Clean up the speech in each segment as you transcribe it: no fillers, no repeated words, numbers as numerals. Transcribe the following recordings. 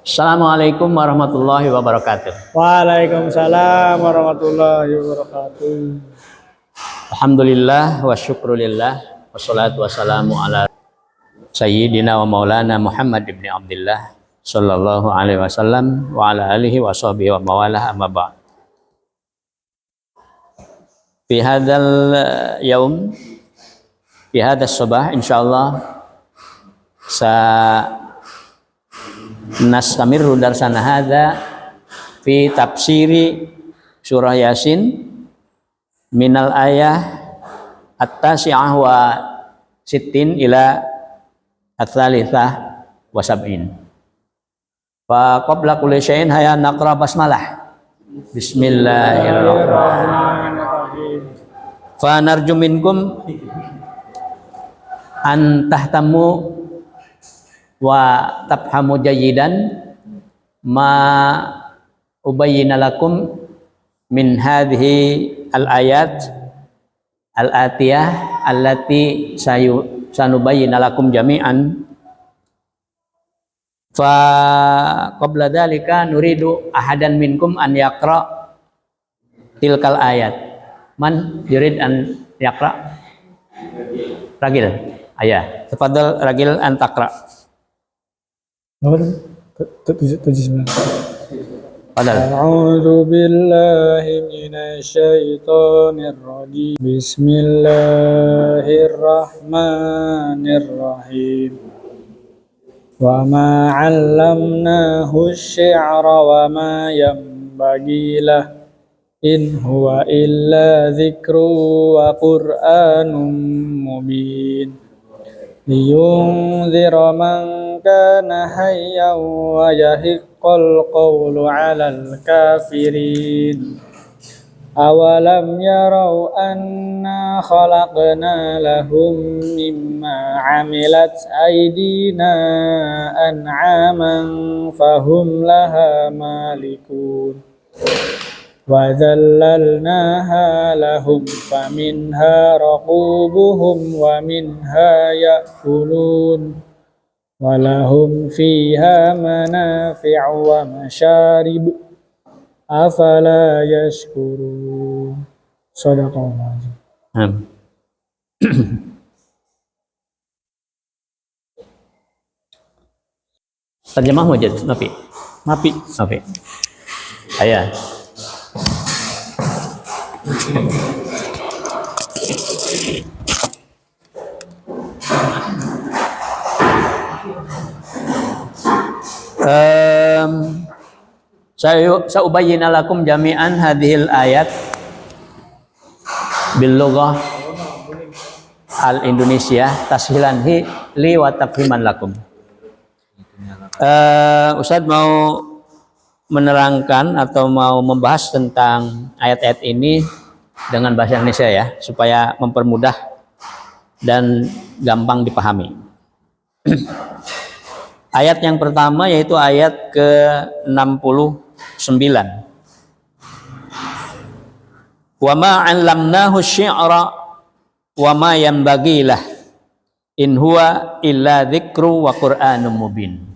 Assalamualaikum warahmatullahi wabarakatuh. Waalaikumsalam warahmatullahi wabarakatuh. Alhamdulillah wa syukrulillah wassalatu wassalamu ala sayyidina wa maulana Muhammad ibn Abdullah sallallahu alaihi wasallam wa ala alihi wa sahbihi wa mawalah amma ba'd. Fi hadzal yaum fi hadzal sabah insyaallah nastamiru darsana hadza fi tafsiri surah Yasin minal ayah at-tasi'ah wa sittin ila at-thalithah wa sab'in. Fa qabla kulli syai'in hayya naqra basmalah. Bismillahirrahmanirrahim. Fa narju minkum an tahtamu wa tafhamu jayidan ma ubayyina lakum min hadhihi al-ayat al-atiyah allati sanubayyina lakum jami'an. Fa qabla dhalika nuridu ahadan minkum an yaqra tilkal ayat. Man yurid an yaqra? Ragil. Ayah, tafadhal Ragil an taqra. A'udzu billahi minasy syaithanir rajim. Bismillahirrahmanirrahim. Wa ma 'allamnahu asy-syi'ra wa ma yanbaghi lah in huwa illa dzikru wa qur'anum mubin. Liyunzira man kana hayyan wa yahiqqal qawlu 'alal kafirin. Awalam yarau anna khalaqna lahum mimma 'amilat aydina an'aman fahum laha malikun. Wa dzallalnaha lahum faminha raqubuhum wa minha ya'kulun wa lahum fiha manafi'u wa masharib afala yashkurun. Shadaqallahu azim. Terjemah mujad Nafi. Ayah. Saya ubayyina lakum jami'an hadhil ayat bil lughah al Indonesia tashilan li wa tafhiman lakum. Ustadz mau menerangkan atau mau membahas tentang ayat-ayat ini dengan bahasa Indonesia ya, supaya mempermudah dan gampang dipahami. Ayat yang pertama yaitu ayat ke-69. Wa ma 'allamnahu asy-syi'ra wa ma yanbaghi lah in huwa illa dzikru wa qur'anum mubin.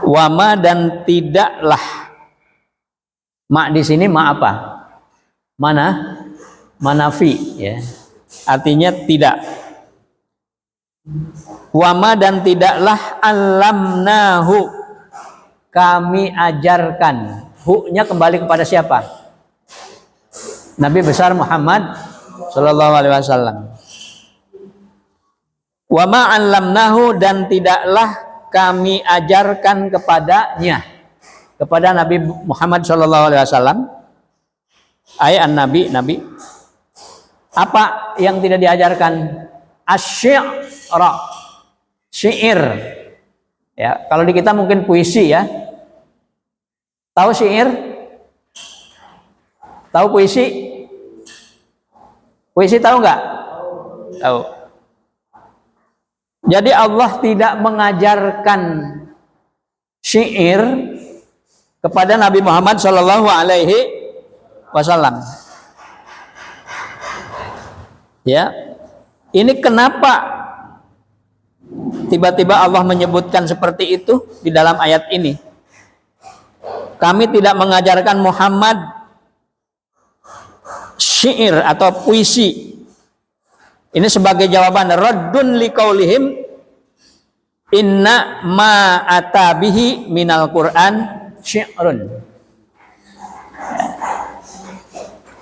Wama dan tidaklah. Ma di sini ma apa? Mana? Manafi ya. Artinya tidak. Wama dan tidaklah allamnahu kami ajarkan. Hu-nya kembali kepada siapa? Nabi besar Muhammad sallallahu alaihi wasallam. Wama allamnahu dan tidaklah kami ajarkan kepadanya, kepada Nabi Muhammad sallallahu alaihi wasallam. Ayat Nabi apa yang tidak diajarkan? Asy-syi'ra, syair. Ya, kalau di kita mungkin puisi ya. Tahu syair? Tahu puisi? Puisi tahu nggak? Tahu. Jadi Allah tidak mengajarkan syair kepada Nabi Muhammad Shallallahu Alaihi Wasallam. Ya, ini kenapa tiba-tiba Allah menyebutkan seperti itu di dalam ayat ini. Kami tidak mengajarkan Muhammad syair atau puisi. Ini sebagai jawaban raddun liqaulihim inna ma atabihi minal Qur'an syi'run.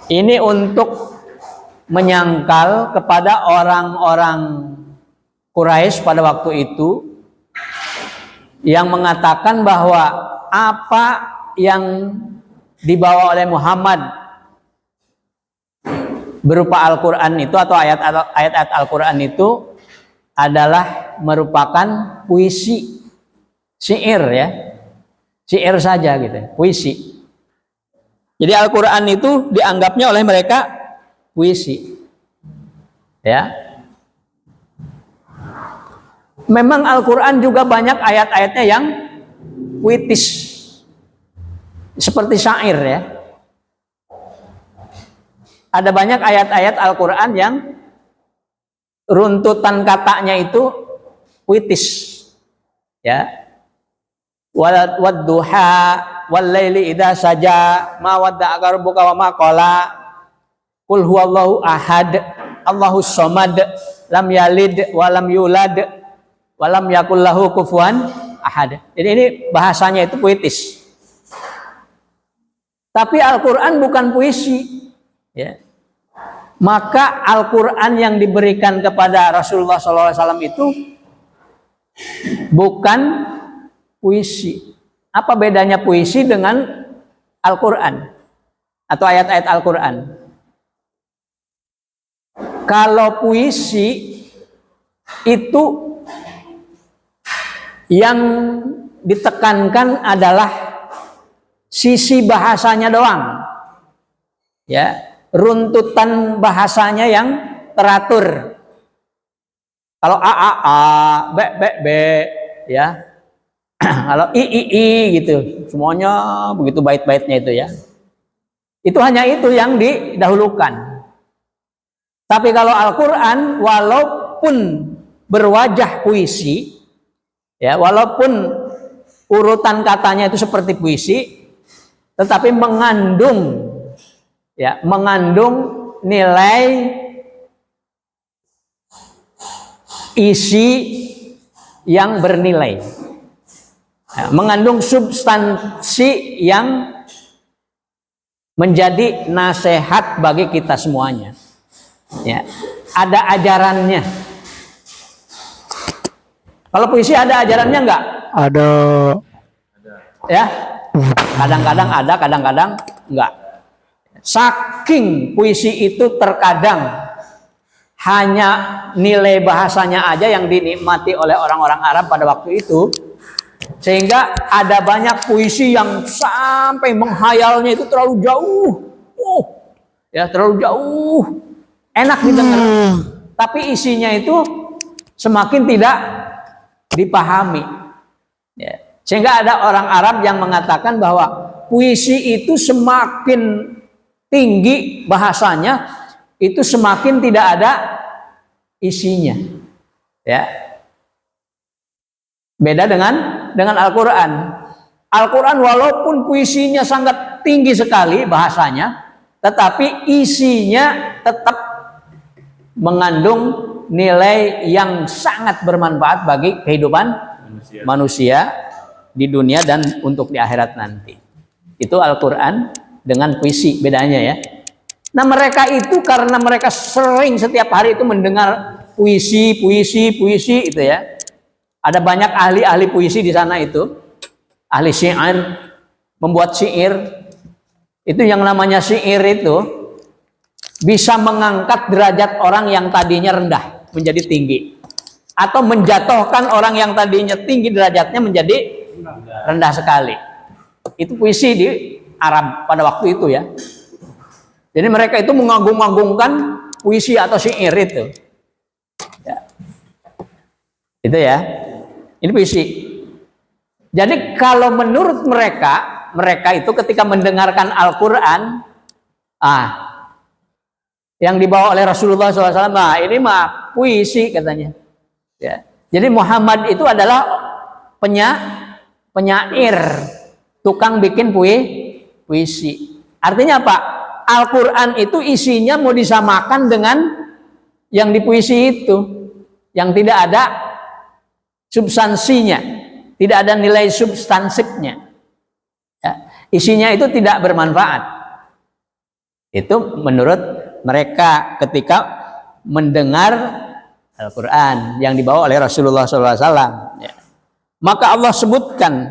Ini untuk menyangkal kepada orang-orang Quraisy pada waktu itu yang mengatakan bahwa apa yang dibawa oleh Muhammad berupa Al-Quran itu atau ayat-ayat Al-Quran itu adalah merupakan puisi, syair ya, syair saja gitu, puisi. Jadi Al-Quran itu dianggapnya oleh mereka puisi, ya. Memang Al-Quran juga banyak ayat-ayatnya yang puitis, seperti syair ya. Ada banyak ayat-ayat Al-Quran yang runtutan katanya itu puitis, ya. Wadduha wallaili idza saja ma wadda'aka rabbuka wa ma qala qul huwallahu ahad Allahus samad lam yalid wa lam yulad wa lam yakul lahu kufuwan ahad. Jadi ini bahasanya itu puitis. Tapi Al-Qur'an bukan puisi, ya. Maka Al-Qur'an yang diberikan kepada Rasulullah SAW itu bukan puisi. Apa bedanya puisi dengan Al-Qur'an atau ayat-ayat Al-Qur'an? Kalau puisi itu yang ditekankan adalah sisi bahasanya doang, ya, runtutan bahasanya yang teratur. Kalau a b b b, ya. Kalau i gitu, semuanya begitu bait-baitnya itu ya. Itu hanya itu yang didahulukan. Tapi kalau Al-Qur'an walaupun berwajah puisi, ya, walaupun urutan katanya itu seperti puisi, tetapi mengandung, ya, mengandung nilai isi yang bernilai, ya, mengandung substansi yang menjadi nasihat bagi kita semuanya, ya, ada ajarannya. Kalau puisi ada ajarannya enggak? Ada. Ya, kadang-kadang ada, kadang-kadang enggak. Saking puisi itu terkadang hanya nilai bahasanya aja yang dinikmati oleh orang-orang Arab pada waktu itu, sehingga ada banyak puisi yang sampai menghayalnya itu terlalu jauh, ya, terlalu jauh, enak didengar, tapi isinya itu semakin tidak dipahami, ya. Sehingga ada orang Arab yang mengatakan bahwa puisi itu semakin tinggi bahasanya, itu semakin tidak ada isinya, ya. Beda dengan Al-Quran. Al-Quran walaupun puisinya sangat tinggi sekali bahasanya, tetapi isinya tetap mengandung nilai yang sangat bermanfaat bagi kehidupan manusia di dunia dan untuk di akhirat nanti. Itu Al-Quran dengan puisi, bedanya ya. Nah, mereka itu karena mereka sering setiap hari itu mendengar puisi itu ya. Ada banyak ahli-ahli puisi di sana itu, ahli syair, membuat syair. Itu yang namanya syair itu bisa mengangkat derajat orang yang tadinya rendah menjadi tinggi, atau menjatuhkan orang yang tadinya tinggi derajatnya menjadi rendah sekali. Itu puisi di Arab pada waktu itu ya. Jadi mereka itu mengagung-agungkan puisi atau syair itu, ya. Itu ya. Ini puisi. Jadi kalau menurut mereka itu ketika mendengarkan Al-Quran, yang dibawa oleh Rasulullah SAW, ini mah puisi katanya, ya. Jadi Muhammad itu adalah penyair, tukang bikin puisi. Artinya apa? Al-Quran itu isinya mau disamakan dengan yang di puisi itu, yang tidak ada substansinya, tidak ada nilai substansifnya. Ya, isinya itu tidak bermanfaat. Itu menurut mereka ketika mendengar Al-Quran yang dibawa oleh Rasulullah SAW. Ya. Maka Allah sebutkan,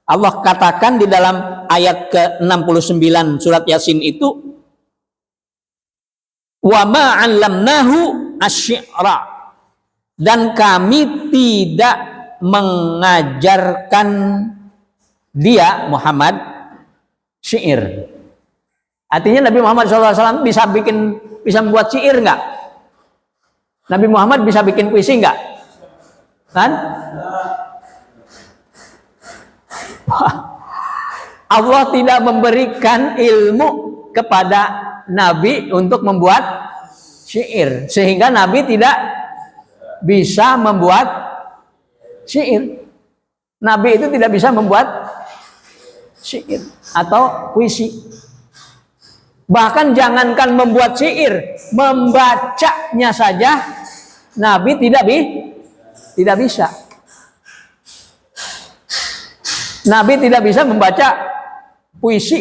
Allah katakan di dalam ayat ke-69 surat Yasin itu, wa ma 'allamnahu asy-syi'ra, dan kami tidak mengajarkan dia Muhammad syair. Artinya Nabi Muhammad SAW bisa membuat syair enggak? Nabi Muhammad bisa bikin puisi enggak? Kan? Allah tidak memberikan ilmu kepada Nabi untuk membuat syair, sehingga Nabi tidak bisa membuat syair. Nabi itu tidak bisa membuat syair atau puisi. Bahkan jangankan membuat syair, membacanya saja Nabi tidak bisa. Nabi tidak bisa membaca puisi.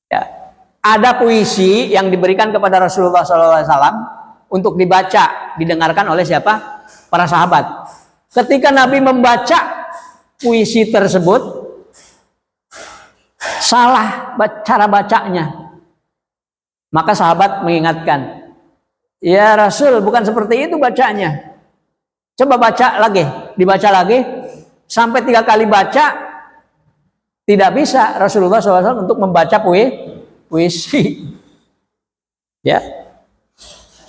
Ya. Ada puisi yang diberikan kepada Rasulullah SAW untuk dibaca, didengarkan oleh siapa? Para sahabat. Ketika Nabi membaca puisi tersebut, salah cara bacanya. Maka sahabat mengingatkan, ya Rasul, bukan seperti itu bacanya. Coba baca lagi, dibaca lagi. Sampai 3 kali baca, tidak bisa Rasulullah SAW untuk membaca puisi. Ya,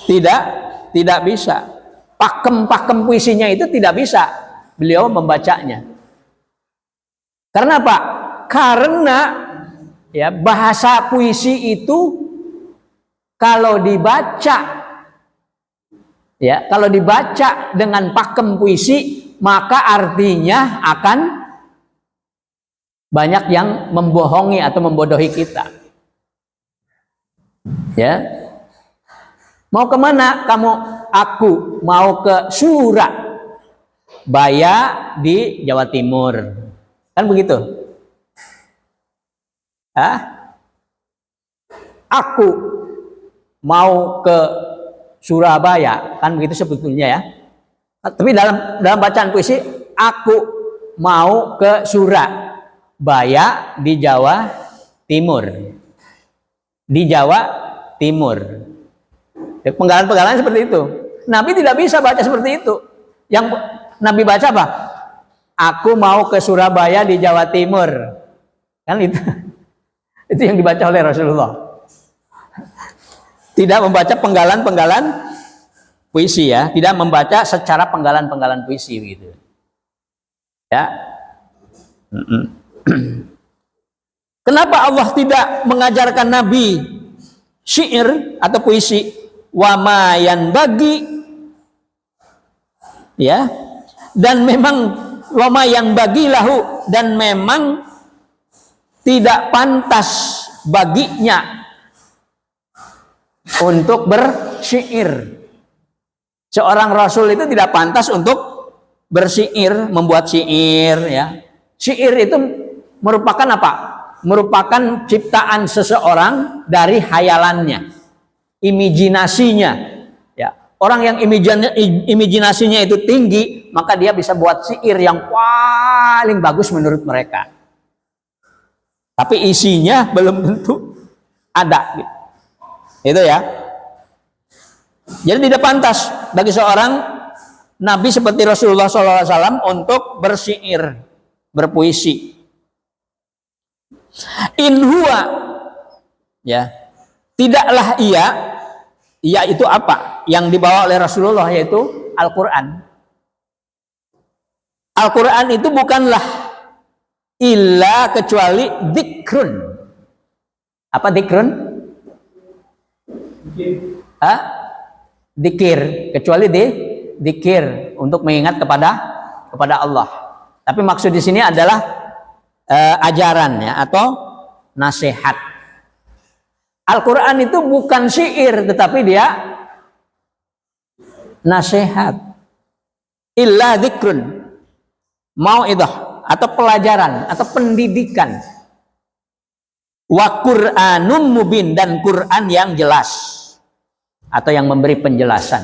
tidak bisa. Pakem puisinya itu tidak bisa beliau membacanya. Karena apa? Karena ya, bahasa puisi itu kalau dibaca dengan pakem puisi, maka artinya akan banyak yang membohongi atau membodohi kita. Ya, mau kemana kamu? Aku mau ke Surabaya di Jawa Timur, kan begitu? Aku mau ke Surabaya, kan begitu sebetulnya ya. Tapi dalam bacaan puisi, aku mau ke Surabaya di Jawa Timur. Di Jawa Timur. Penggalan-penggalan seperti itu. Nabi tidak bisa baca seperti itu. Yang Nabi baca apa? Aku mau ke Surabaya di Jawa Timur. Kan itu. Itu yang dibaca oleh Rasulullah. Tidak membaca penggalan-penggalan puisi ya, tidak membaca secara penggalan-penggalan puisi gitu. Ya. Kenapa Allah tidak mengajarkan Nabi syair atau puisi? Wa ma yanbaghi, ya. Dan memang wa ma yanbaghi lahu, dan memang tidak pantas baginya untuk bersyair. Seorang rasul itu tidak pantas untuk bersyair, membuat syair ya. Syair itu merupakan apa? Merupakan ciptaan seseorang dari hayalannya, imajinasinya ya. Orang yang imajinasinya itu tinggi, maka dia bisa buat syair yang paling bagus menurut mereka. Tapi isinya belum tentu ada gitu. Itu ya. Jadi tidak pantas bagi seorang Nabi seperti Rasulullah SAW untuk bersyair, berpuisi. In huwa, ya, tidaklah ia itu apa? Yang dibawa oleh Rasulullah, yaitu Al-Quran. Al-Quran itu bukanlah illa kecuali dzikrun. Apa dzikrun? dikir, kecuali dikir untuk mengingat kepada Allah. Tapi maksud di sini adalah ajaran ya, atau nasihat. Al-Quran itu bukan syair, tetapi dia nasihat. Illa dzikrun, mau'idah, atau pelajaran atau pendidikan. Wa Qur'anun mubin, dan Quran yang jelas atau yang memberi penjelasan.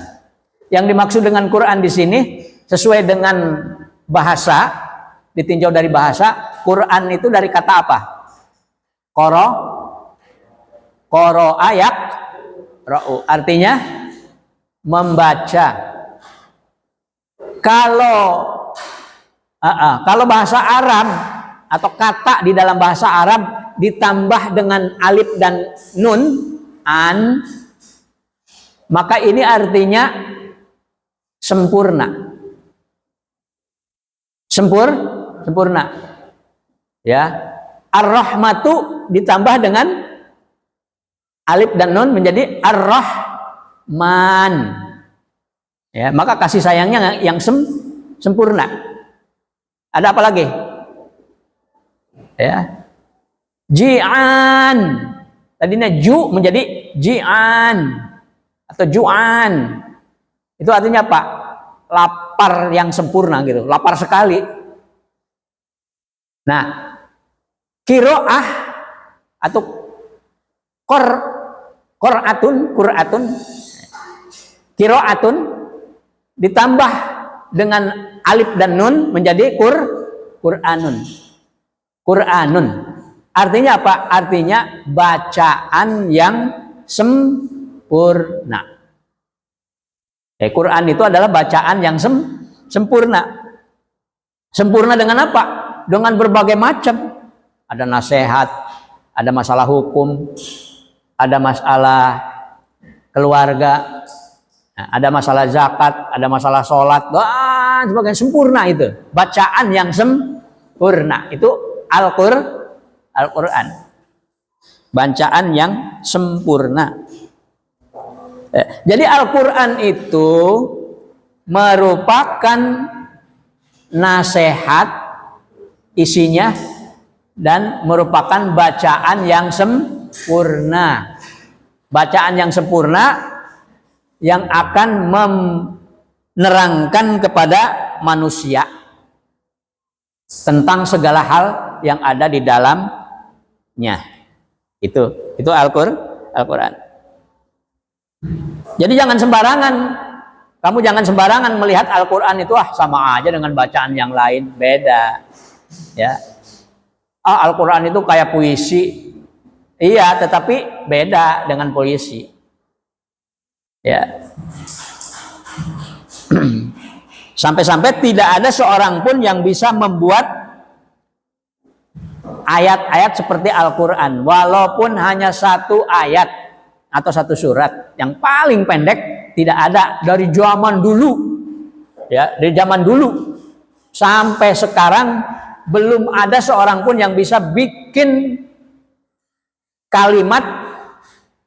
Yang dimaksud dengan Quran di sini sesuai dengan bahasa, ditinjau dari bahasa, Quran itu dari kata apa? Qoro ayak ra'u, artinya membaca. Kalau bahasa Arab atau kata di dalam bahasa Arab ditambah dengan alif dan nun, maka ini artinya sempurna. Sempurna. Ya. Ar-Rahmatu ditambah dengan alif dan nun menjadi Ar-Rahman. Ya, maka kasih sayangnya yang sempurna. Ada apa lagi? Ya. Ji'an. Tadinya ju menjadi ji'an atau ju'an. Itu artinya apa? Lapar yang sempurna gitu, lapar sekali. Nah, qiraah atau qur'atun qiraatun ditambah dengan alif dan nun menjadi Qur'anun. Artinya apa? Artinya bacaan yang sempurna. Quran itu adalah bacaan yang sempurna. Sempurna dengan apa? Dengan berbagai macam. Ada nasihat, ada masalah hukum, ada masalah keluarga, ada masalah zakat, ada masalah sholat, dan sebagainya. Sempurna itu. Bacaan yang sempurna. Itu Al-Quran. Bacaan yang sempurna. Jadi Al-Quran itu merupakan nasihat isinya dan merupakan bacaan yang sempurna. Bacaan yang sempurna yang akan menerangkan kepada manusia tentang segala hal yang ada di dalamnya. Itu Al-Quran. Jadi jangan sembarangan. Kamu jangan sembarangan melihat Al-Quran itu sama aja dengan bacaan yang lain. Beda. Ya. Al-Quran itu kayak puisi. Iya, tetapi beda dengan puisi. Ya. Sampai-sampai tidak ada seorang pun yang bisa membuat ayat-ayat seperti Al-Quran. Walaupun hanya satu ayat atau satu surat yang paling pendek, tidak ada dari zaman dulu. Ya, dari zaman dulu sampai sekarang belum ada seorang pun yang bisa bikin kalimat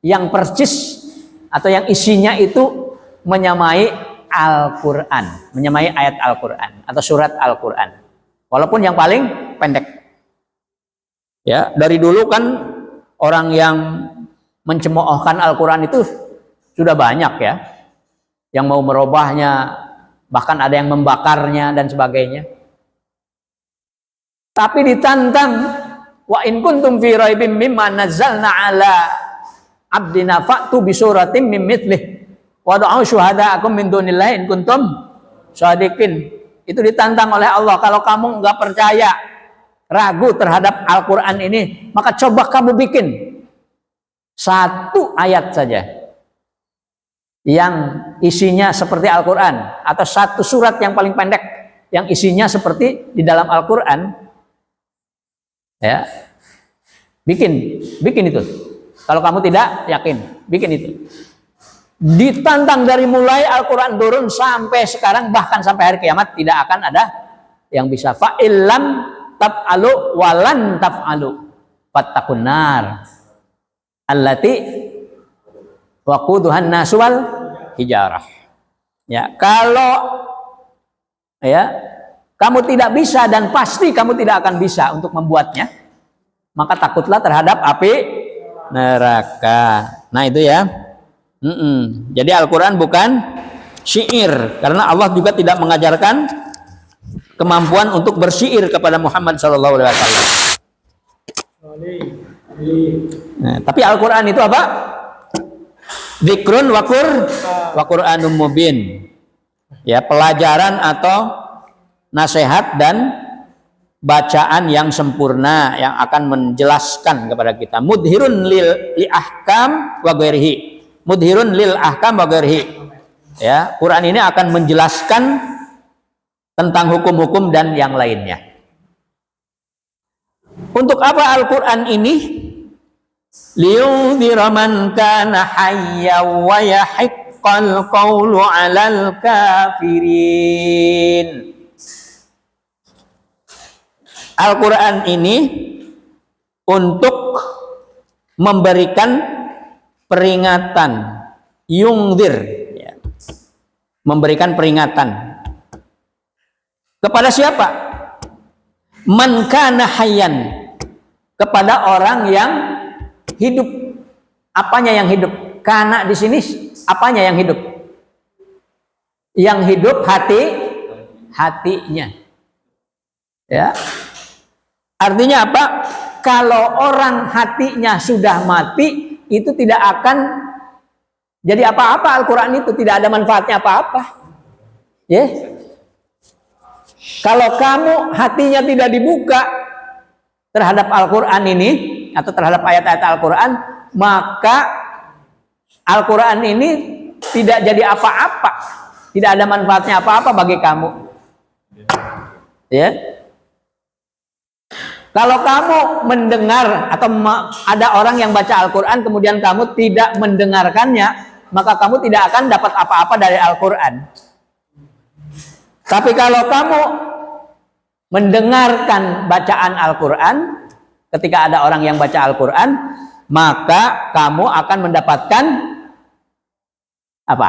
yang persis atau yang isinya itu menyamai Al-Quran, menyamai ayat Al-Quran atau surat Al-Quran, walaupun yang paling pendek. Ya, dari dulu kan orang yang mencemoohkan Al-Quran itu sudah banyak ya, yang mau merubahnya, bahkan ada yang membakarnya dan sebagainya. Tapi ditantang, wa in kuntum fi raibim mimma nazzalna ala abdina fa'tu bi suratin mim mithlih wa da'u syuhada'akum min dunillahi in kuntum shadiqin. Itu ditantang oleh Allah, kalau kamu enggak percaya, ragu terhadap Al-Quran ini, maka coba kamu bikin satu ayat saja yang isinya seperti Al-Quran, atau satu surat yang paling pendek yang isinya seperti di dalam Al-Quran. Ya, bikin itu. Kalau kamu tidak yakin, bikin itu. Ditantang dari mulai Al-Quran turun sampai sekarang, bahkan sampai hari kiamat tidak akan ada yang bisa. Fa'illam tab'alu walan tab'alu fattaqun nar allati waquduhan nasu wal hijarah. Ya, kalau ya kamu tidak bisa dan pasti kamu tidak akan bisa untuk membuatnya, maka takutlah terhadap api neraka. Nah itu ya. Jadi Al-Quran bukan syair, karena Allah juga tidak mengajarkan kemampuan untuk bersyair kepada Muhammad SAW. Nah, tapi Al-Quran itu apa? Dzikrun wa Qur'anum mubin. Ya, pelajaran atau nasihat dan bacaan yang sempurna yang akan menjelaskan kepada kita. Mudhirun li ahkam wa ghairihi. Mudhirun lil ahkam wa ghairihi. Ya, Quran ini akan menjelaskan tentang hukum-hukum dan yang lainnya. Untuk apa Al-Quran ini? Liyundhira man kana hayyan wa yahiqqal qawlu 'alal kafirin. Al-Quran ini untuk memberikan peringatan, yungdir, ya. Memberikan peringatan kepada siapa? Man kana hayyan, kepada orang yang hidup. Apanya yang hidup? Kana di sini apanya yang hidup? Yang hidup hatinya. Ya. Artinya apa? Kalau orang hatinya sudah mati, itu tidak akan jadi apa-apa. Al-Quran itu tidak ada manfaatnya apa-apa. Ya. Kalau kamu hatinya tidak dibuka terhadap Al-Quran ini atau terhadap ayat-ayat Al-Quran, maka Al-Quran ini tidak jadi apa-apa, tidak ada manfaatnya apa-apa bagi kamu. Ya. Kalau kamu mendengar atau ada orang yang baca Al-Quran kemudian kamu tidak mendengarkannya, maka kamu tidak akan dapat apa-apa dari Al-Quran. Tapi kalau kamu mendengarkan bacaan Al-Quran, ketika ada orang yang baca Al-Quran, maka kamu akan mendapatkan apa?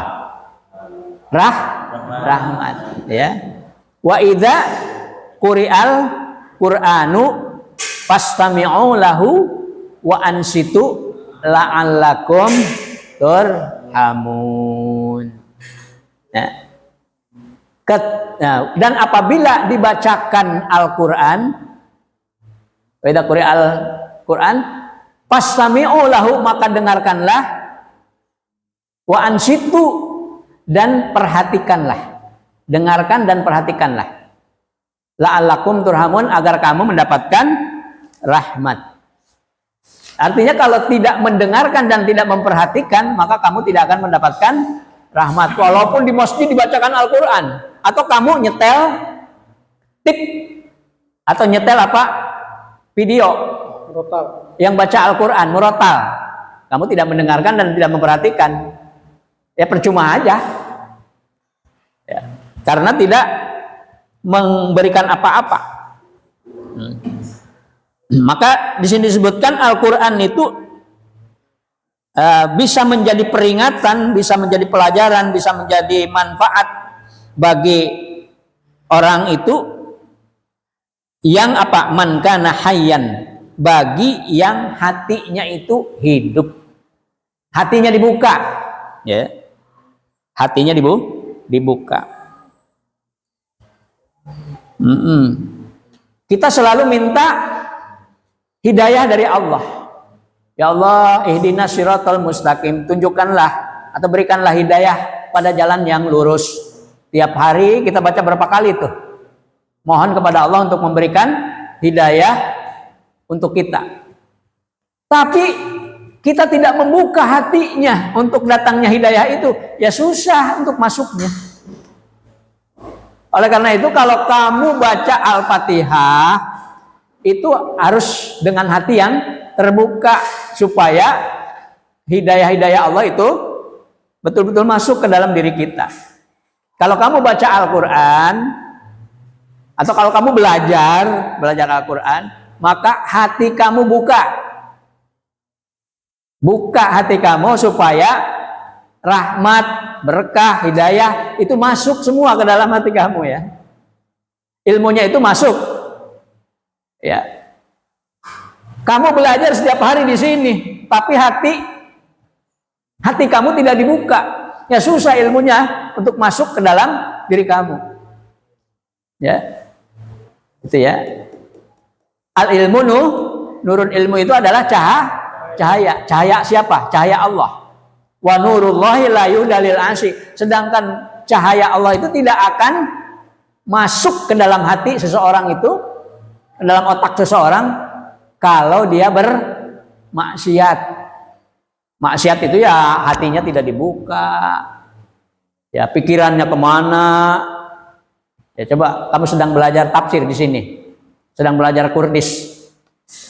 Rahmat. Ya. Wa idza quri'al Qur'anu fastami'u lahu wa ansitu la'allakum turhamun. Ya. Dan apabila dibacakan Al-Quran, wa quri'al Quran fastami'u lahu, maka dengarkanlah, wa ansitu, dan perhatikanlah. Dengarkan dan perhatikanlah. La'allakum turhamun, agar kamu mendapatkan rahmat. Artinya kalau tidak mendengarkan dan tidak memperhatikan, maka kamu tidak akan mendapatkan rahmat. Walaupun di masjid dibacakan Al-Quran, atau kamu nyetel tip atau nyetel apa? Video yang baca Al-Quran, murotal. Kamu tidak mendengarkan dan tidak memperhatikan, ya percuma aja. Ya, karena tidak memberikan apa-apa. Maka di sini disebutkan Al-Quran itu bisa menjadi peringatan, bisa menjadi pelajaran, bisa menjadi manfaat bagi orang itu yang apa? Man kana hayyan, bagi yang hatinya itu hidup, hatinya dibuka, ya, hatinya dibuka. Kita selalu minta hidayah dari Allah. Ya Allah, ihdinas siratal mustaqim, tunjukkanlah atau berikanlah hidayah pada jalan yang lurus. Tiap hari kita baca berapa kali tuh? Mohon kepada Allah untuk memberikan hidayah untuk kita. Tapi kita tidak membuka hatinya untuk datangnya hidayah itu, ya susah untuk masuknya. Oleh karena itu kalau kamu baca Al-Fatihah itu harus dengan hati yang terbuka supaya hidayah-hidayah Allah itu betul-betul masuk ke dalam diri kita. Kalau kamu baca Al-Quran atau kalau kamu belajar Al-Quran, maka hati kamu buka hati kamu supaya rahmat, berkah, hidayah itu masuk semua ke dalam hati kamu ya. Ilmunya itu masuk. Ya. Kamu belajar setiap hari di sini, tapi hati kamu tidak dibuka. Ya susah ilmunya untuk masuk ke dalam diri kamu. Ya. Itu ya. Al ilmu nurun ilmu itu adalah cahaya. Cahaya siapa? Cahaya Allah. Wa nurullahi la yuhdalil asy. Sedangkan cahaya Allah itu tidak akan masuk ke dalam hati seseorang itu, ke dalam otak seseorang kalau dia bermaksiat. Maksiat itu ya hatinya tidak dibuka, ya pikirannya kemana. Ya coba kamu sedang belajar tafsir di sini, sedang belajar Kurdis,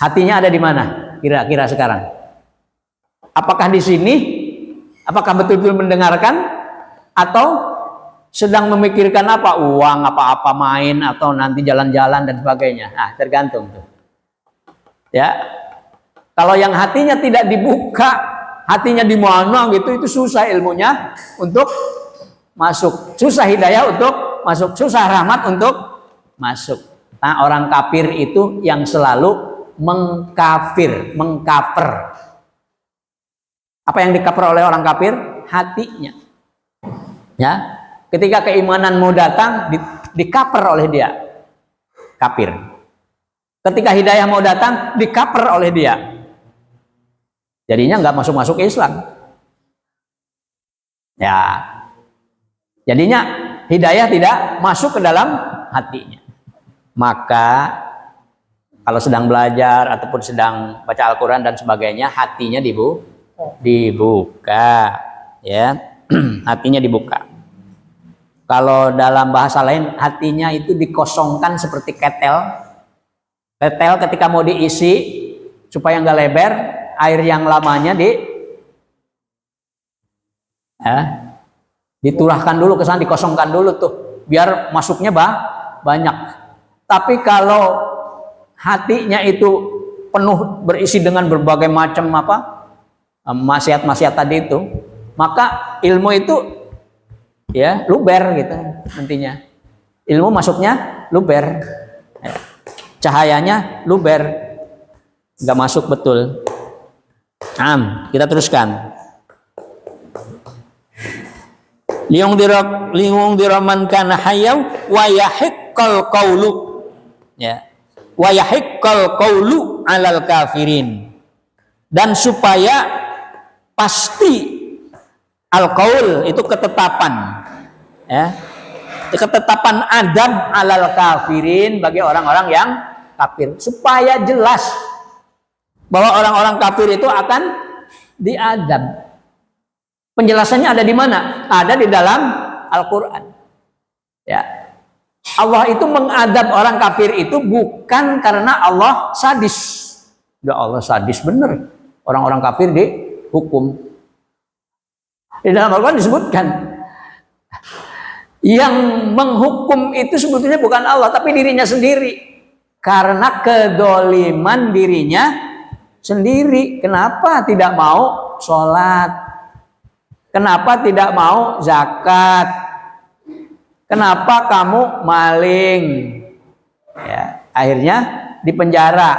hatinya ada di mana? Kira-kira sekarang? Apakah di sini? Apakah betul-betul mendengarkan? Atau sedang memikirkan apa? Uang, apa-apa, main, atau nanti jalan-jalan dan sebagainya? Nah, tergantung tuh. Ya, kalau yang hatinya tidak dibuka, hatinya di mana gitu, itu susah ilmunya untuk masuk, susah hidayah untuk masuk, susah rahmat untuk masuk. Nah, orang kafir itu yang selalu mengkaper. Apa yang dikaper oleh orang kafir? Hatinya. Ya, ketika keimanan mau datang, dikaper oleh dia, kafir. Ketika hidayah mau datang, dikaper oleh dia. Jadinya nggak masuk Islam. Ya, jadinya hidayah tidak masuk ke dalam hatinya. Maka kalau sedang belajar ataupun sedang baca Al-Quran dan sebagainya, hatinya dibuka, ya, hatinya dibuka. Kalau dalam bahasa lain, hatinya itu dikosongkan seperti ketel. Ketel ketika mau diisi supaya nggak lebar, air yang lamanya diturahkan dulu ke sana, dikosongkan dulu tuh, biar masuknya banyak. Tapi kalau hatinya itu penuh berisi dengan berbagai macam maksiat-maksiat tadi itu, maka ilmu itu ya luber gitu nantinya. Ilmu masuknya luber, cahayanya luber, nggak masuk betul. Kita teruskan. Liung diraman kana hayaw wa yahiqqal qawlu, ya, wa yahiqqal qawlu alal kafirin, dan supaya pasti al-qaul itu ketetapan, ya, ketetapan adab alal kafirin bagi orang-orang yang kafir, supaya jelas bahwa orang-orang kafir itu akan diadab. Penjelasannya ada di mana? Ada di dalam Al-Quran. Ya, Allah itu mengadab orang kafir itu bukan karena Allah sadis. Ya Allah sadis bener. Orang-orang kafir dihukum. Di dalam Al-Quran disebutkan yang menghukum itu sebetulnya bukan Allah, tapi dirinya sendiri. Karena kedoliman dirinya sendiri. Kenapa tidak mau sholat? Kenapa tidak mau zakat? Kenapa kamu maling? Ya, akhirnya dipenjara.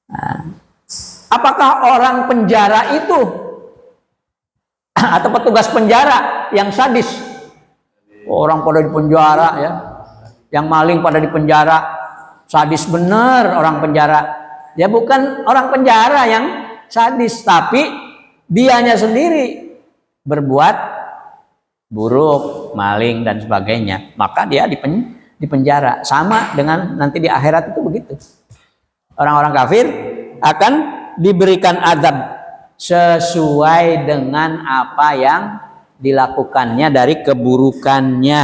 Nah, apakah orang penjara itu atau petugas penjara yang sadis? Orang pada dipenjara ya, yang maling pada dipenjara, sadis bener orang penjara. Ya bukan orang penjara yang sadis, tapi dianya sendiri berbuat buruk, maling dan sebagainya, maka dia dipenjara. Sama dengan nanti di akhirat itu begitu. Orang-orang kafir akan diberikan azab sesuai dengan apa yang dilakukannya dari keburukannya.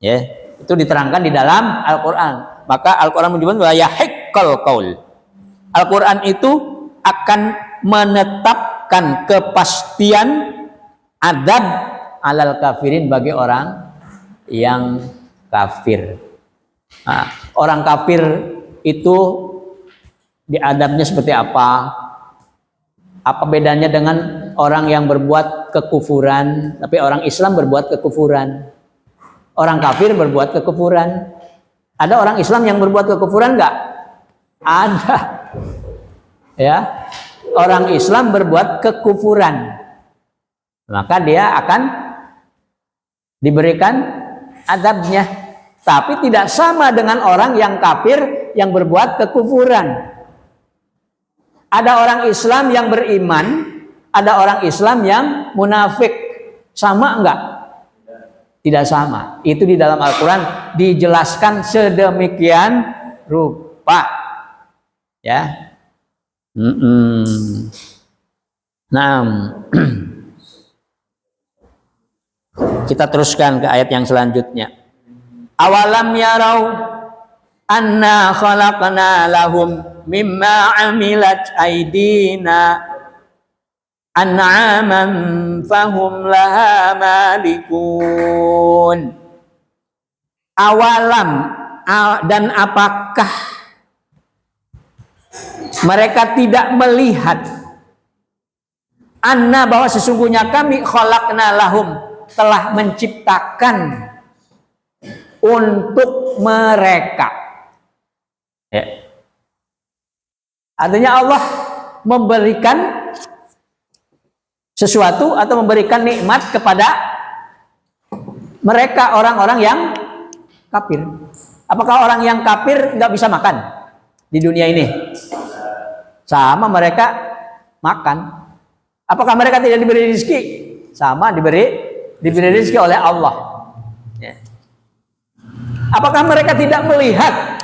Ya, itu diterangkan di dalam Al-Quran. Maka Al-Quran menyebut bahwa yahiqqal qaul. Al-Quran itu akan menetapkan kepastian adab alal kafirin bagi orang yang kafir. Nah, orang kafir itu diadabnya seperti apa? Apa bedanya dengan orang yang berbuat kekufuran, tapi orang Islam berbuat kekufuran. Orang kafir berbuat kekufuran. Ada orang Islam yang berbuat kekufuran enggak? Ada. Ya. Orang Islam berbuat kekufuran. Maka dia akan diberikan azabnya. Tapi tidak sama dengan orang yang kafir yang berbuat kekufuran. Ada orang Islam yang beriman, ada orang Islam yang munafik. Sama enggak? Tidak sama. Itu di dalam Al-Quran dijelaskan sedemikian rupa. Ya. Nah, kita teruskan ke ayat yang selanjutnya. Awalam yarau anna khalaqna lahum mimma amilat aidina an'aman fahum laha malikun. Awalam, dan apakah mereka tidak melihat anna, bahwa sesungguhnya kami khalaqna lahum, telah menciptakan untuk mereka. Ya. Artinya Allah memberikan sesuatu atau memberikan nikmat kepada mereka, orang-orang yang kafir. Apakah orang yang kafir nggak bisa makan di dunia ini? Sama, mereka makan. Apakah mereka tidak diberi rezeki? Sama, diberi rezeki oleh Allah. Ya. Apakah mereka tidak melihat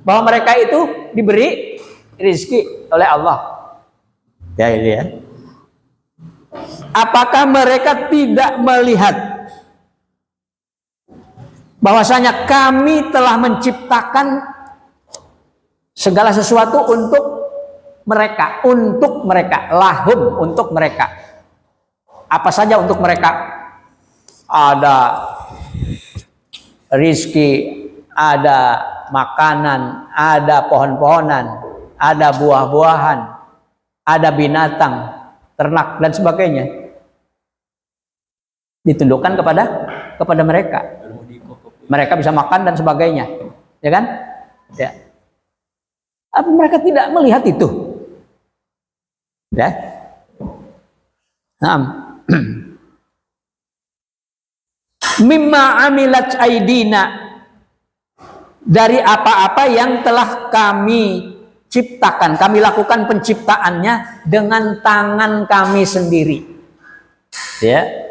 bahwa mereka itu diberi rezeki oleh Allah? Ya, ini ya. Apakah mereka tidak melihat bahwasanya kami telah menciptakan segala sesuatu untuk mereka, lahum, untuk mereka. Apa saja untuk mereka? Ada rizki, ada makanan, ada pohon-pohonan, ada buah-buahan, ada binatang, ternak dan sebagainya. Ditundukkan kepada mereka. Mereka bisa makan dan sebagainya, ya kan? Ya. Apa mereka tidak melihat itu? Ya. Mimma amilat aidina, dari apa-apa yang telah kami ciptakan, kami lakukan penciptaannya dengan tangan kami sendiri. Ya.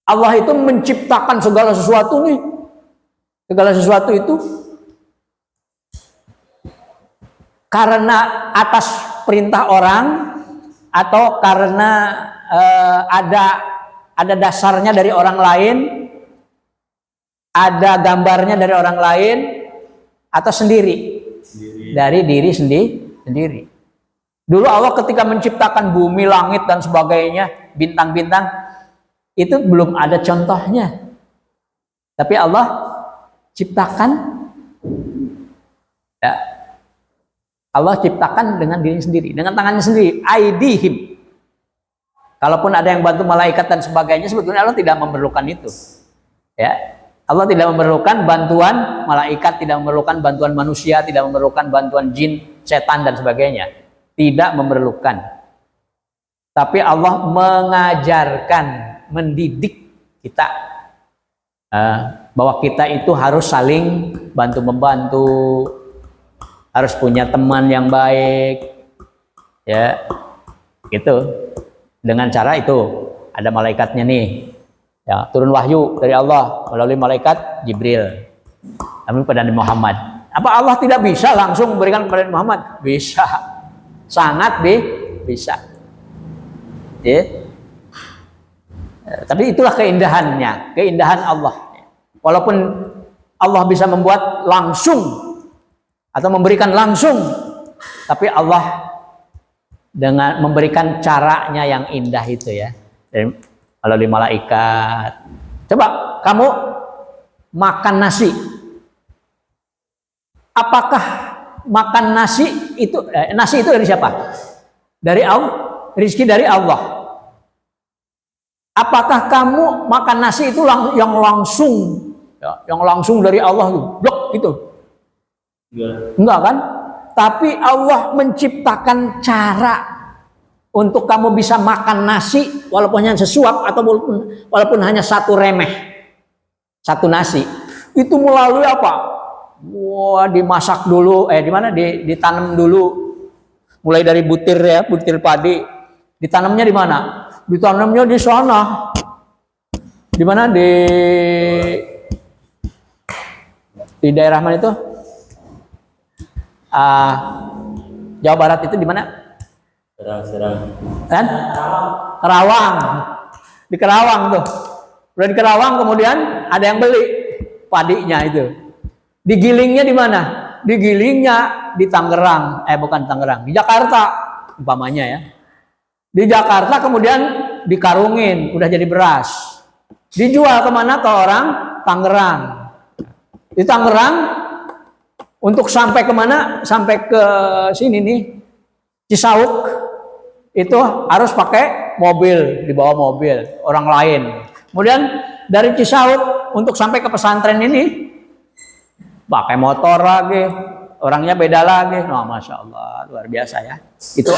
Allah itu menciptakan segala sesuatu nih. Segala sesuatu itu karena atas perintah orang atau karena ada dasarnya dari orang lain, ada gambarnya dari orang lain, atau sendiri. Dari diri sendiri. Dulu Allah ketika menciptakan bumi, langit dan sebagainya, bintang-bintang, itu belum ada contohnya. Tapi Allah ciptakan, ya, Allah ciptakan dengan diri sendiri, dengan tangannya sendiri, aidihim. Kalaupun ada yang bantu malaikat dan sebagainya, sebetulnya Allah tidak memerlukan itu. Ya, Allah tidak memerlukan bantuan malaikat, tidak memerlukan bantuan manusia, tidak memerlukan bantuan jin, setan dan sebagainya. Tidak memerlukan. Tapi Allah mengajarkan, mendidik kita bahwa kita itu harus saling bantu-membantu, harus punya teman yang baik, ya, gitu. Dengan cara itu ada malaikatnya nih, ya, turun wahyu dari Allah melalui malaikat Jibril, namun pada Nabi Muhammad. Apa Allah tidak bisa langsung memberikan kepada Nabi Muhammad? Bisa, sangat bisa. Ya. Tapi itulah keindahannya, keindahan Allah. Walaupun Allah bisa membuat langsung atau memberikan langsung, tapi Allah dengan memberikan caranya yang indah itu, ya, dari melalui malaikat. Coba kamu makan nasi, apakah makan nasi itu dari siapa? Dari rizki dari Allah. Apakah kamu makan nasi itu yang langsung, ya, yang langsung dari Allah tuh, blok gitu? Enggak kan? Tapi Allah menciptakan cara untuk kamu bisa makan nasi walaupun hanya sesuap atau walaupun hanya satu remeh, satu nasi. Itu melalui apa? Wah, dimasak dulu, ditanam dulu. Mulai dari butir ya, butir padi. Ditanamnya di mana? Ditanamnya di sana. Di mana? Di daerah mana itu? Jawa Barat itu di mana? Serang. Kan? Kerawang. Di Kerawang tuh. Udah di Kerawang kemudian ada yang beli padinya itu. Digilingnya di mana? Digilingnya di Tangerang. Bukan Tangerang, di Jakarta umpamanya ya. Di Jakarta kemudian dikarungin, udah jadi beras. Dijual kemana? Ke orang Tangerang. Di Tangerang untuk sampai kemana? Sampai ke sini nih, Cisauk. Itu harus pakai mobil, dibawa mobil orang lain. Kemudian dari Cisauk untuk sampai ke pesantren ini pakai motor lagi, orangnya beda lagi. Nah, Masya Allah, luar biasa ya. Itu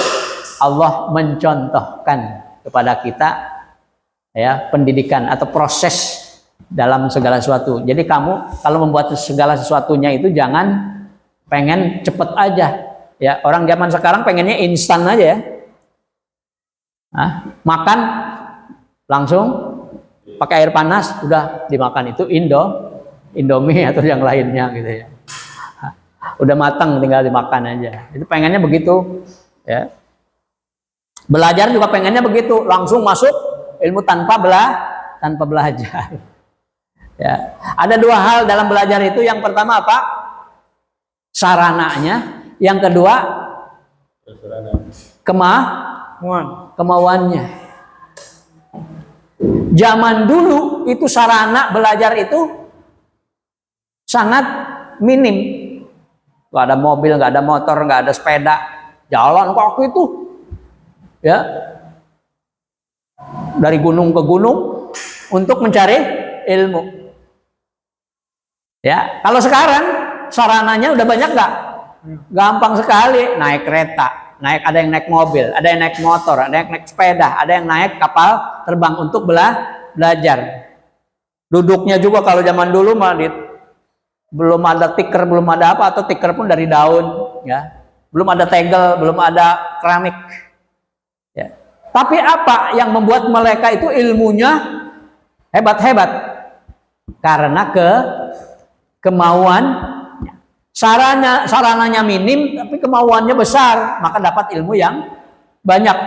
Allah mencontohkan kepada kita ya pendidikan atau proses dalam segala sesuatu. Jadi kamu kalau membuat segala sesuatunya itu jangan pengen cepet aja. Ya, orang zaman sekarang pengennya instan aja ya. Makan langsung pakai air panas udah dimakan, itu Indomie atau yang lainnya gitu ya. Udah matang tinggal dimakan aja. Itu pengennya begitu ya. Belajar juga pengennya begitu, langsung masuk ilmu tanpa belajar. Ya. Ada dua hal dalam belajar itu. Yang pertama apa? Sarananya. Yang kedua kemauannya. Zaman dulu itu sarana belajar itu sangat minim. Gak ada mobil, gak ada motor, gak ada sepeda, jalan kaki itu ya dari gunung ke gunung untuk mencari ilmu. Ya, kalau sekarang sarananya udah banyak gak? Gampang sekali, naik kereta, ada yang naik mobil, ada yang naik motor, ada yang naik sepeda, ada yang naik kapal terbang untuk belajar. Duduknya juga kalau zaman dulu belum ada tikar, belum ada apa, atau tikar pun dari daun, ya. Belum ada tegel, belum ada keramik. Ya. Tapi apa yang membuat mereka itu ilmunya hebat-hebat? Karena kemauan. Sarananya minim tapi kemauannya besar, maka dapat ilmu yang banyak.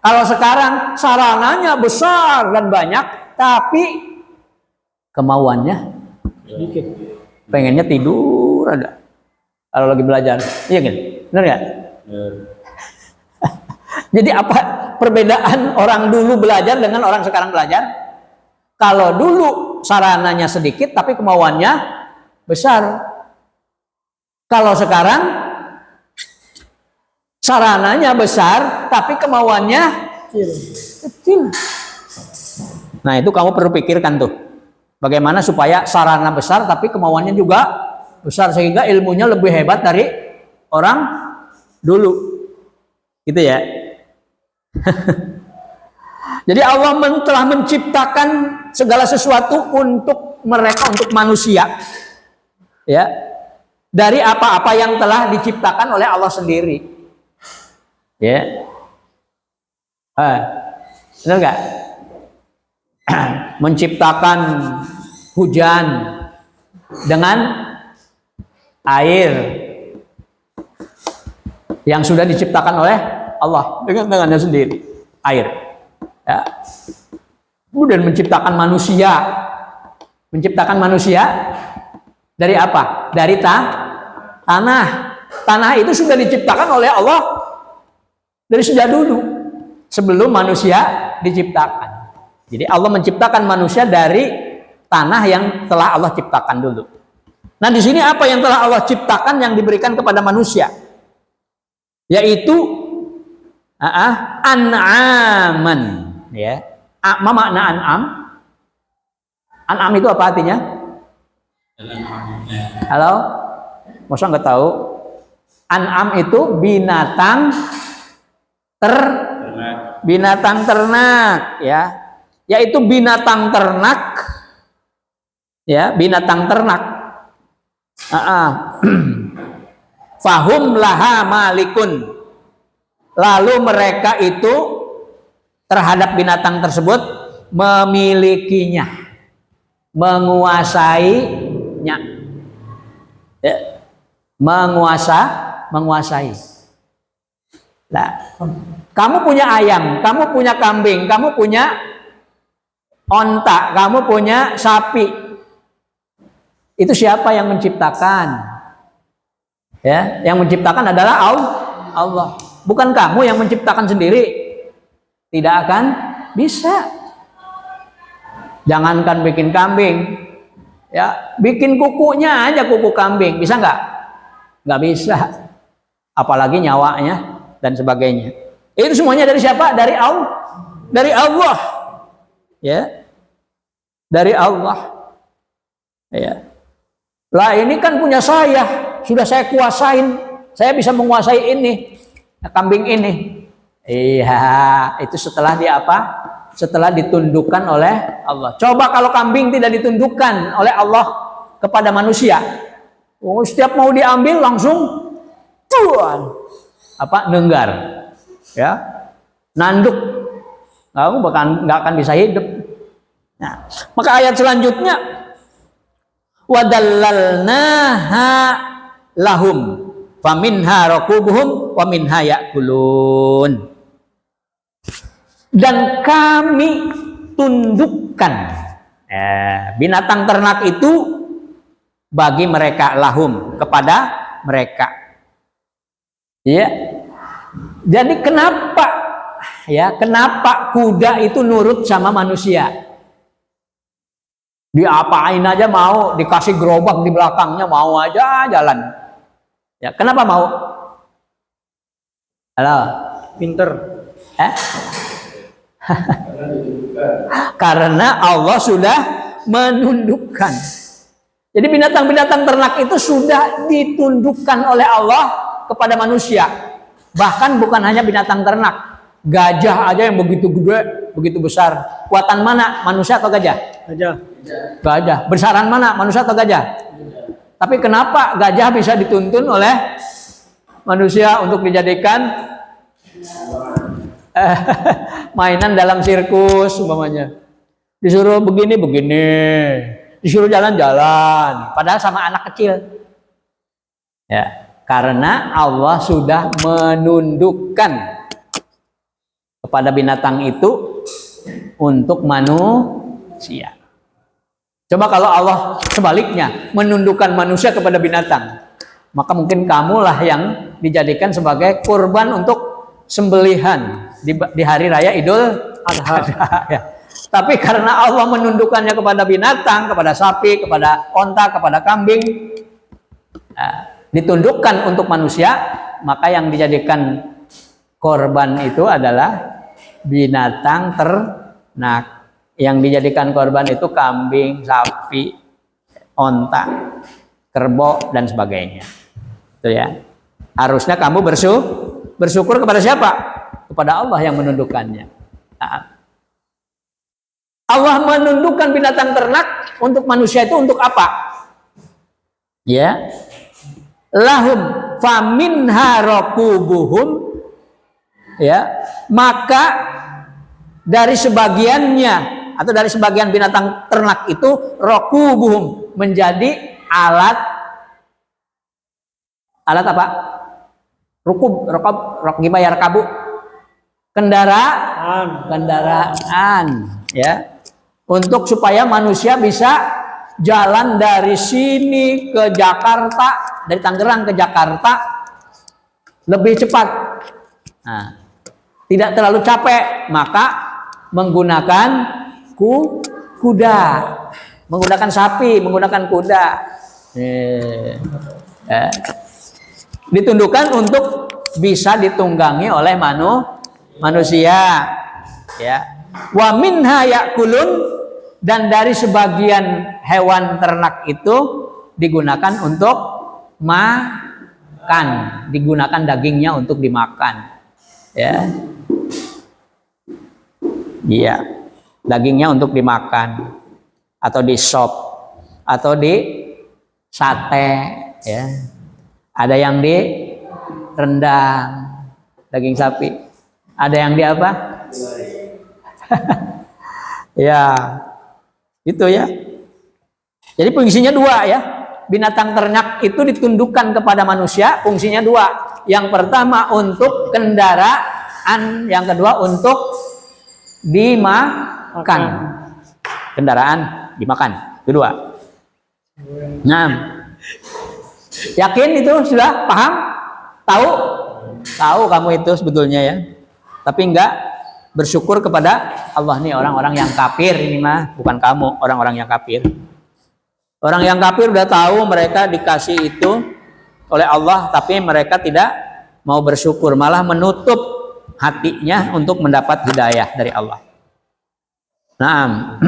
Kalau sekarang sarananya besar dan banyak tapi kemauannya sedikit. Pengennya tidur ada kalau lagi belajar. Iya kan? Benar ya? Jadi apa perbedaan orang dulu belajar dengan orang sekarang belajar? Kalau dulu sarananya sedikit tapi kemauannya besar. Kalau sekarang sarananya besar tapi kemauannya kecil. Nah, itu kamu perlu pikirkan tuh. Bagaimana supaya sarana besar tapi kemauannya juga besar sehingga ilmunya lebih hebat dari orang dulu. Gitu ya. Jadi Allah telah menciptakan segala sesuatu untuk mereka, untuk manusia. Ya. Dari apa-apa yang telah diciptakan oleh Allah sendiri. Ya. Benar nggak? Menciptakan hujan dengan air yang sudah diciptakan oleh Allah dengan tangannya sendiri, air. Ya. Kemudian menciptakan manusia dari apa? Dari tanah. Tanah itu sudah diciptakan oleh Allah dari sejak dulu, sebelum manusia diciptakan. Jadi Allah menciptakan manusia dari tanah yang telah Allah ciptakan dulu. Nah, di sini apa yang telah Allah ciptakan yang diberikan kepada manusia? Yaitu An'aman, ya. Apa makna an'am? An'am itu apa artinya? Halo? Masa nggak tahu? An'am itu binatang ternak, ya. Yaitu binatang ternak, ya, binatang ternak. Fahum laha malikun. Lalu mereka itu terhadap binatang tersebut memilikinya, menguasainya, ya. menguasai. Nah, kamu punya ayam, kamu punya kambing, kamu punya onta, kamu punya sapi. Itu siapa yang menciptakan? Ya, yang menciptakan adalah Allah. Bukan kamu yang menciptakan sendiri. Tidak akan bisa. Jangankan bikin kambing, ya, bikin kukunya aja, kuku kambing, bisa nggak? Nggak bisa. Apalagi nyawanya dan sebagainya. Itu semuanya dari siapa? Dari Allah. Dari Allah. Ya. Dari Allah. Ya. Lah ini kan punya saya, sudah saya kuasain, saya bisa menguasai ini, kambing ini. Iya, itu setelah dia apa? Setelah ditundukkan oleh Allah. Coba kalau kambing tidak ditundukkan oleh Allah kepada manusia, setiap mau diambil langsung nenggar, ya, nanduk, kamu bahkan nggak akan bisa hidup. Nah, maka ayat selanjutnya, wadallalnaha lahum faminha rakubuhum wa minha ya'kulun. Dan kami tundukkan binatang ternak itu bagi mereka, lahum, kepada mereka. Ya. Jadi kenapa kuda itu nurut sama manusia? Diapain aja mau, dikasih gerobak di belakangnya mau aja jalan. Ya, kenapa mau? Halo, Pinter. Karena Allah sudah menundukkan. Jadi binatang-binatang ternak itu sudah ditundukkan oleh Allah kepada manusia. Bahkan bukan hanya binatang ternak, gajah aja yang begitu gede, begitu besar. Kuatan mana, manusia atau gajah? Gajah. Besaran mana, manusia atau gajah? Tapi kenapa gajah bisa dituntun oleh manusia untuk dijadikan mainan dalam sirkus umpamanya? Disuruh begini, disuruh jalan-jalan, padahal sama anak kecil. Ya, karena Allah sudah menundukkan kepada binatang itu untuk manusia. Coba kalau Allah sebaliknya menundukkan manusia kepada binatang, maka mungkin kamulah yang dijadikan sebagai kurban untuk sembelihan di hari raya Idul Adha. Ya. Tapi karena Allah menundukkannya kepada binatang, kepada sapi, kepada onta, kepada kambing, ditundukkan untuk manusia, maka yang dijadikan korban itu adalah binatang ternak. Yang dijadikan korban itu kambing, sapi, onta, kerbau, dan sebagainya. Itu ya. Harusnya kamu bersyukur kepada siapa? Kepada Allah yang menundukkannya. Nah, Allah menundukkan binatang ternak untuk manusia itu untuk apa? Ya. Lahum faminha rakubuhum, ya, maka dari sebagiannya atau dari sebagian binatang ternak itu rakubuhum menjadi alat apa? Gimana ya, rakabu? Kendaraan, ya. Untuk supaya manusia bisa jalan dari sini ke Jakarta, dari Tangerang ke Jakarta lebih cepat. Nah, tidak terlalu capek, maka menggunakan kuda, menggunakan sapi, menggunakan kuda. Ditundukkan untuk bisa ditunggangi oleh manusia, ya. Wa minha yakulun, dan dari sebagian hewan ternak itu digunakan untuk makan, digunakan dagingnya untuk dimakan, ya. Iya, dagingnya untuk dimakan atau di sop atau di sate, ya. Ada yang di rendang daging sapi, ada yang di apa? Ya, itu ya. Jadi fungsinya dua ya. Binatang ternak itu ditundukkan kepada manusia, fungsinya dua. Yang pertama untuk kendaraan, yang kedua untuk dimakan. Kendaraan dimakan, kedua. Nah, yakin itu sudah paham? Tahu? Tahu kamu itu sebetulnya ya. Tapi enggak bersyukur kepada Allah. Nih orang-orang yang kafir ini mah, bukan kamu, orang-orang yang kafir. Orang yang kafir udah tahu mereka dikasih itu oleh Allah, tapi mereka tidak mau bersyukur, malah menutup hatinya untuk mendapat hidayah dari Allah. Naam.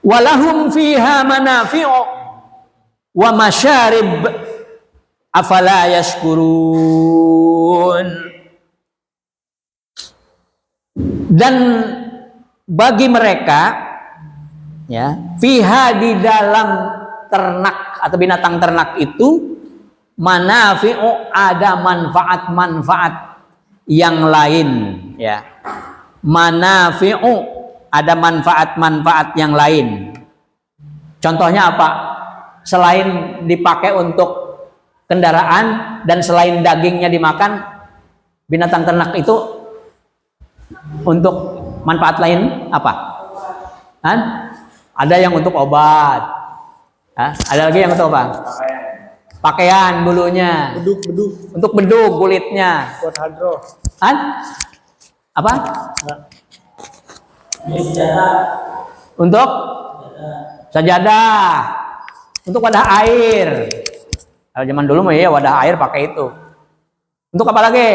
Walahum fiha manafi'u wa masyarib afala yashkurun. Dan bagi mereka, ya, fiha, di dalam ternak atau binatang ternak itu, manafi'u, ada manfaat-manfaat yang lain, ya. Manafi'u, ada manfaat-manfaat yang lain. Contohnya apa? Selain dipakai untuk kendaraan dan selain dagingnya dimakan, binatang ternak itu untuk manfaat lain apa? Hah? Ada yang untuk obat. Hah? Ada lagi yang untuk apa? Pakaian bulunya. Beduk. Untuk beduk kulitnya. Buat hadroh. Hah? Apa? Untuk sajadah. Untuk wadah air. Kalau zaman dulu mah ya wadah air pakai itu. Untuk apa lagi?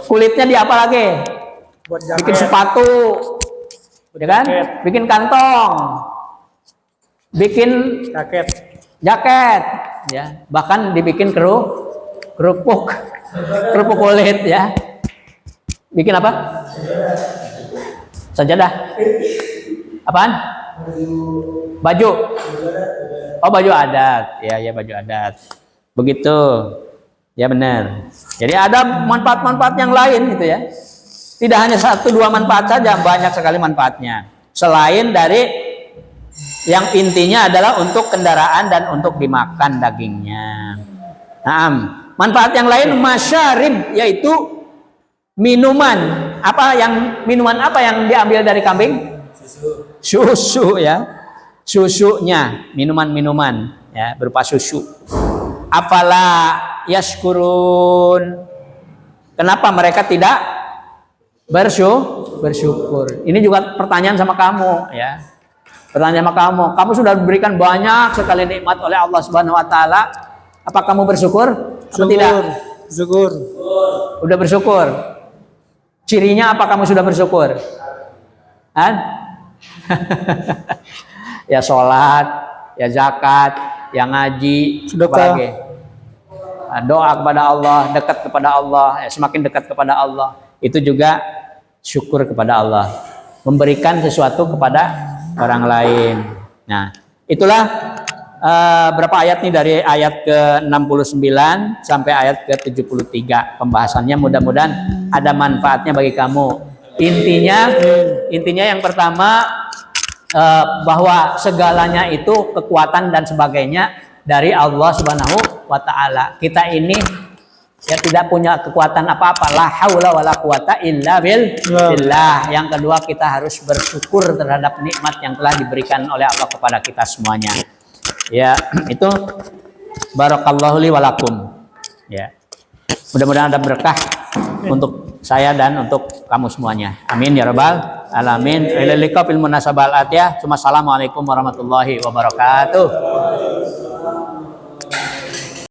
Kulitnya di apa lagi? Buat jaket. Bikin sepatu, ya kan? Bikin kantong, bikin jaket, ya. Bahkan dibikin kerupuk kulit, ya. Bikin apa? Sajadah. Apaan? Baju. Oh, baju adat, ya baju adat. Begitu, ya benar. Jadi ada manfaat-manfaat yang lain gitu ya. Tidak hanya satu dua manfaat saja, banyak sekali manfaatnya. Selain dari yang intinya adalah untuk kendaraan dan untuk dimakan dagingnya. Nah, manfaat yang lain masyarib, yaitu minuman. Minuman apa yang diambil dari kambing? Susu ya. Susunya, minuman-minuman ya, berupa susu. Afala yashkurun. Kenapa mereka tidak bersyukur? Ini juga pertanyaan sama kamu ya. Pertanyaan sama kamu. Kamu sudah diberikan banyak sekali nikmat oleh Allah Subhanahu wa taala. Apa kamu bersyukur? Atau tidak? Syukur. Udah bersyukur. Cirinya apa kamu sudah bersyukur? Ya sholat, ya zakat, ya ngaji, sedekah, doa kepada Allah, dekat kepada Allah, ya, semakin dekat kepada Allah, itu juga syukur kepada Allah, memberikan sesuatu kepada orang lain. Nah, itulah berapa ayat nih dari ayat ke-69 sampai ayat ke-73 pembahasannya. Mudah-mudahan ada manfaatnya bagi kamu. Intinya yang pertama, bahwa segalanya itu kekuatan dan sebagainya dari Allah Subhanahu wa taala. Kita ini ya tidak punya kekuatan apa-apa, la haula wala quwata illa billah. Yang kedua, kita harus bersyukur terhadap nikmat yang telah diberikan oleh Allah kepada kita semuanya. Ya, itu barakallahu li walakum. Ya. Mudah-mudahan ada berkah untuk saya dan untuk kamu semuanya. Amin ya rabbal alamin. Ila liqa fil munasabal atiyah. Assalamualaikum warahmatullahi wabarakatuh.